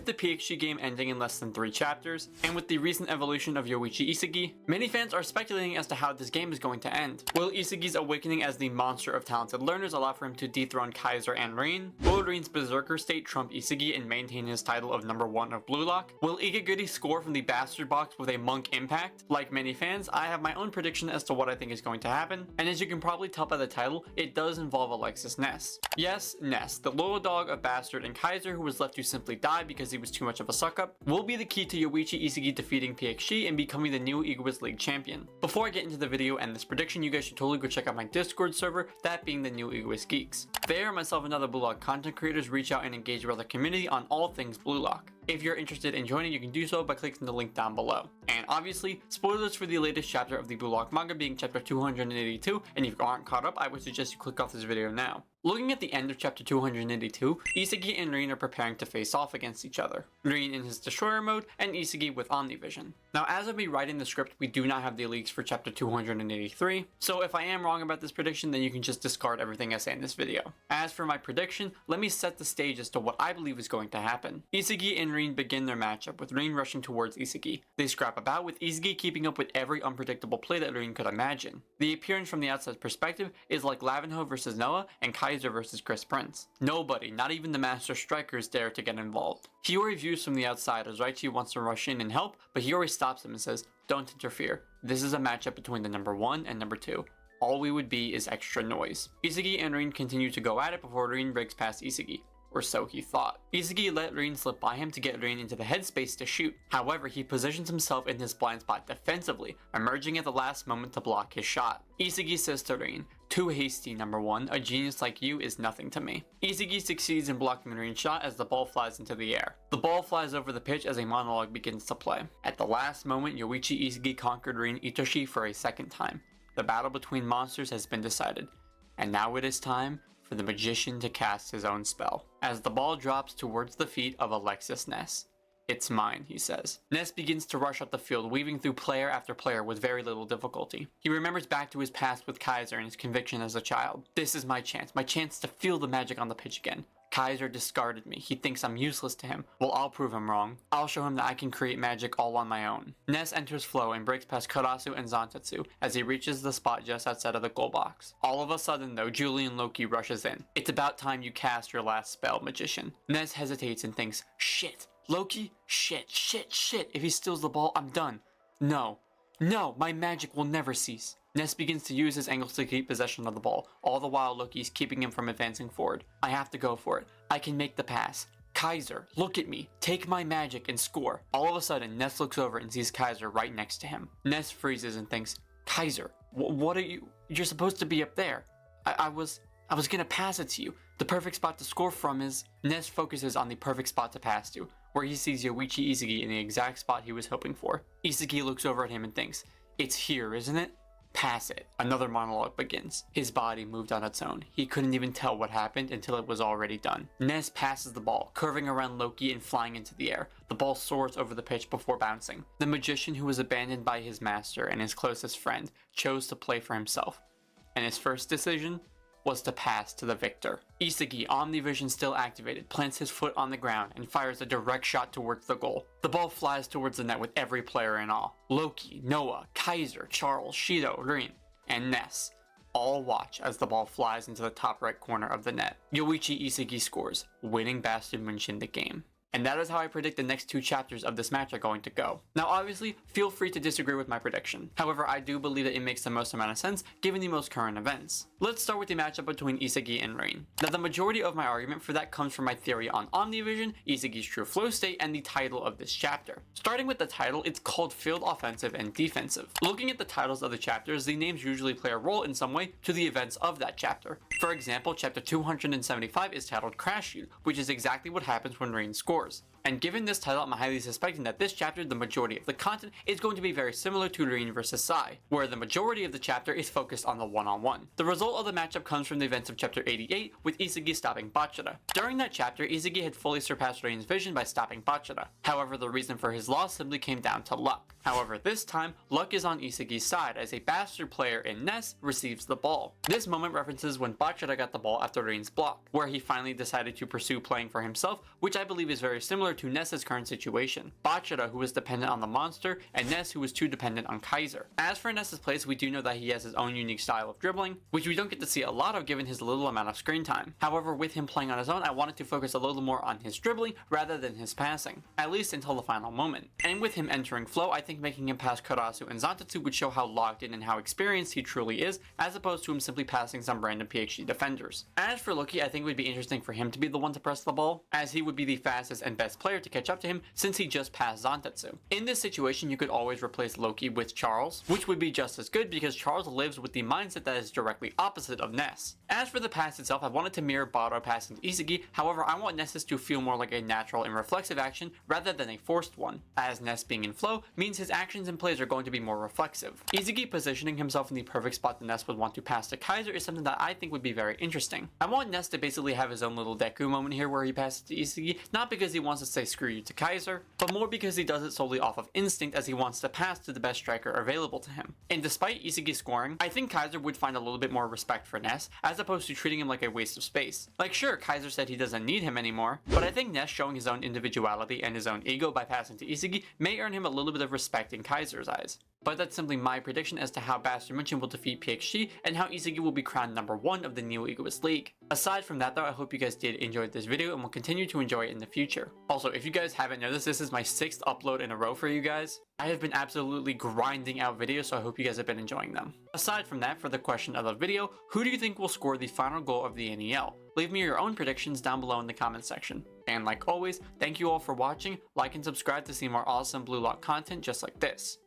With the PXG game ending in less than 3 chapters, and with the recent evolution of Yoichi Isagi, many fans are speculating as to how this game is going to end. Will Isagi's awakening as the Monster of Talented Learners allow for him to dethrone Kaiser and Rin? Will Rin's Berserker state trump Isagi and maintain his title of #1 of BLUELOCK? Will Igaguri score from the Bastard box with a monk impact? Like many fans, I have my own prediction as to what I think is going to happen, and as you can probably tell by the title, it does involve Alexis Ness. Yes, Ness, the loyal dog of Bastard and Kaiser who was left to simply die because he was too much of a suck-up, will be the key to Yoichi Isagi defeating PXG and becoming the Neo Egoist League Champion. Before I get into the video and this prediction, you guys should totally go check out my Discord server, that being the Neo Egoist Geeks. There, myself and other BLUELOCK content creators reach out and engage with the community on all things BLUELOCK. If you're interested in joining, you can do so by clicking the link down below. And obviously, spoilers for the latest chapter of the BLUELOCK manga being chapter 282, and if you aren't caught up, I would suggest you click off this video now. Looking at the end of chapter 282, Isagi and Rin are preparing to face off against each other. Rin in his destroyer mode, and Isagi with Omnivision. Now as of me writing the script, we do not have the leaks for chapter 283, so if I am wrong about this prediction, then you can just discard everything I say in this video. As for my prediction, let me set the stage as to what I believe is going to happen. Isagi and Rin begin their matchup, with Rin rushing towards Isagi. They scrap about, with Isagi keeping up with every unpredictable play that Rin could imagine. The appearance from the outside perspective is like Lavenho versus Noah and Kaiser versus Chris Prince. Nobody, not even the master strikers, dare to get involved. Hiyori views from the outside as Yoichi wants to rush in and help, but Hiyori stops him and says, "Don't interfere. This is a matchup between the #1 and #2. All we would be is extra noise." Isagi and Rin continue to go at it before Rin breaks past Isagi. Or so he thought. Isagi let Rin slip by him to get Rin into the headspace to shoot. However, he positions himself in his blind spot defensively, emerging at the last moment to block his shot. Isagi says to Rin, "Too hasty, #1, a genius like you is nothing to me." Isagi succeeds in blocking Rin's shot as the ball flies into the air. The ball flies over the pitch as a monologue begins to play. At the last moment, Yoichi Isagi conquered Rin Itoshi for a second time. The battle between monsters has been decided, and now it is time for the magician to cast his own spell. As the ball drops towards the feet of Alexis Ness. "It's mine," he says. Ness begins to rush up the field, weaving through player after player with very little difficulty. He remembers back to his past with Kaiser and his conviction as a child. "This is my chance to feel the magic on the pitch again. Kaiser discarded me. He thinks I'm useless to him. Well, I'll prove him wrong. I'll show him that I can create magic all on my own." Ness enters flow and breaks past Kodansha and Zantetsu as he reaches the spot just outside of the goal box. All of a sudden though, Julian Loki rushes in. "It's about time you cast your last spell, magician." Ness hesitates and thinks, "Shit, Loki? Shit. If he steals the ball, I'm done. No, my magic will never cease." Ness begins to use his angles to keep possession of the ball, all the while Loki's keeping him from advancing forward. "I have to go for it. I can make the pass. Kaiser, look at me. Take my magic and score." All of a sudden, Ness looks over and sees Kaiser right next to him. Ness freezes and thinks, "Kaiser, what are you? You're supposed to be up there. I was gonna pass it to you. The perfect spot to score from is..." Ness focuses on the perfect spot to pass to, where he sees Yoichi Isagi in the exact spot he was hoping for. Isagi looks over at him and thinks, "It's here, isn't it? Pass it." Another monologue begins. His body moved on its own. He couldn't even tell what happened until it was already done. Ness passes the ball, curving around Loki and flying into the air. The ball soars over the pitch before bouncing. The magician who was abandoned by his master and his closest friend chose to play for himself. And his first decision was to pass to the victor. Isagi, Omnivision still activated, plants his foot on the ground and fires a direct shot towards the goal. The ball flies towards the net with every player in awe. Loki, Noah, Kaiser, Charles, Shido, Rin, and Ness all watch as the ball flies into the top right corner of the net. Yoichi Isagi scores, winning Bastard München the game. And that is how I predict the next 2 chapters of this match are going to go. Now obviously, feel free to disagree with my prediction. However, I do believe that it makes the most amount of sense given the most current events. Let's start with the matchup between Isagi and Rin. Now the majority of my argument for that comes from my theory on Omnivision, Isagi's true flow state, and the title of this chapter. Starting with the title, it's called Field Offensive and Defensive. Looking at the titles of the chapters, the names usually play a role in some way to the events of that chapter. For example, chapter 275 is titled Crash Shoot, which is exactly what happens when Rin scores. And given this title, I'm highly suspecting that this chapter, the majority of the content, is going to be very similar to Rin vs. Sai, where the majority of the chapter is focused on the one-on-one. The result of the matchup comes from the events of chapter 88, with Isagi stopping Bachara. During that chapter, Isagi had fully surpassed Rin's vision by stopping Bachara. However, the reason for his loss simply came down to luck. However, this time, luck is on Isagi's side as a bastard player in Ness receives the ball. This moment references when Bachara got the ball after Rin's block, where he finally decided to pursue playing for himself, which I believe is very very similar to Ness's current situation. Bachara, who was dependent on the monster, and Ness, who was too dependent on Kaiser. As for Ness's place, we do know that he has his own unique style of dribbling, which we don't get to see a lot of given his little amount of screen time. However, with him playing on his own, I wanted to focus a little more on his dribbling rather than his passing, at least until the final moment. And with him entering flow, I think making him pass Karasu and Zantatsu would show how locked in and how experienced he truly is, as opposed to him simply passing some random PhD defenders. As for Loki, I think it would be interesting for him to be the one to press the ball, as he would be the fastest and best player to catch up to him since he just passed Zantatsu. In this situation, you could always replace Loki with Charles, which would be just as good because Charles lives with the mindset that is directly opposite of Ness. As for the pass itself, I wanted to mirror Barō passing to Isagi, however I want Ness's to feel more like a natural and reflexive action rather than a forced one, as Ness being in flow means his actions and plays are going to be more reflexive. Isagi positioning himself in the perfect spot that Ness would want to pass to Kaiser is something that I think would be very interesting. I want Ness to basically have his own little Deku moment here where he passes to Isagi, not because he wants to say screw you to Kaiser, but more because he does it solely off of instinct as he wants to pass to the best striker available to him. And despite Isagi scoring, I think Kaiser would find a little bit more respect for Ness, as opposed to treating him like a waste of space. Like sure, Kaiser said he doesn't need him anymore, but I think Ness showing his own individuality and his own ego by passing to Isagi may earn him a little bit of respect in Kaiser's eyes. But that's simply my prediction as to how Bastard München will defeat PXG and how Isagi will be crowned number 1 of the Neo Egoist League. Aside from that though, I hope you guys did enjoy this video and will continue to enjoy it in the future. Also, if you guys haven't noticed, this is my 6th upload in a row for you guys. I have been absolutely grinding out videos, so I hope you guys have been enjoying them. Aside from that, for the question of the video, who do you think will score the final goal of the NEL? Leave me your own predictions down below in the comments section. And like always, thank you all for watching, like and subscribe to see more awesome BLUELOCK content just like this.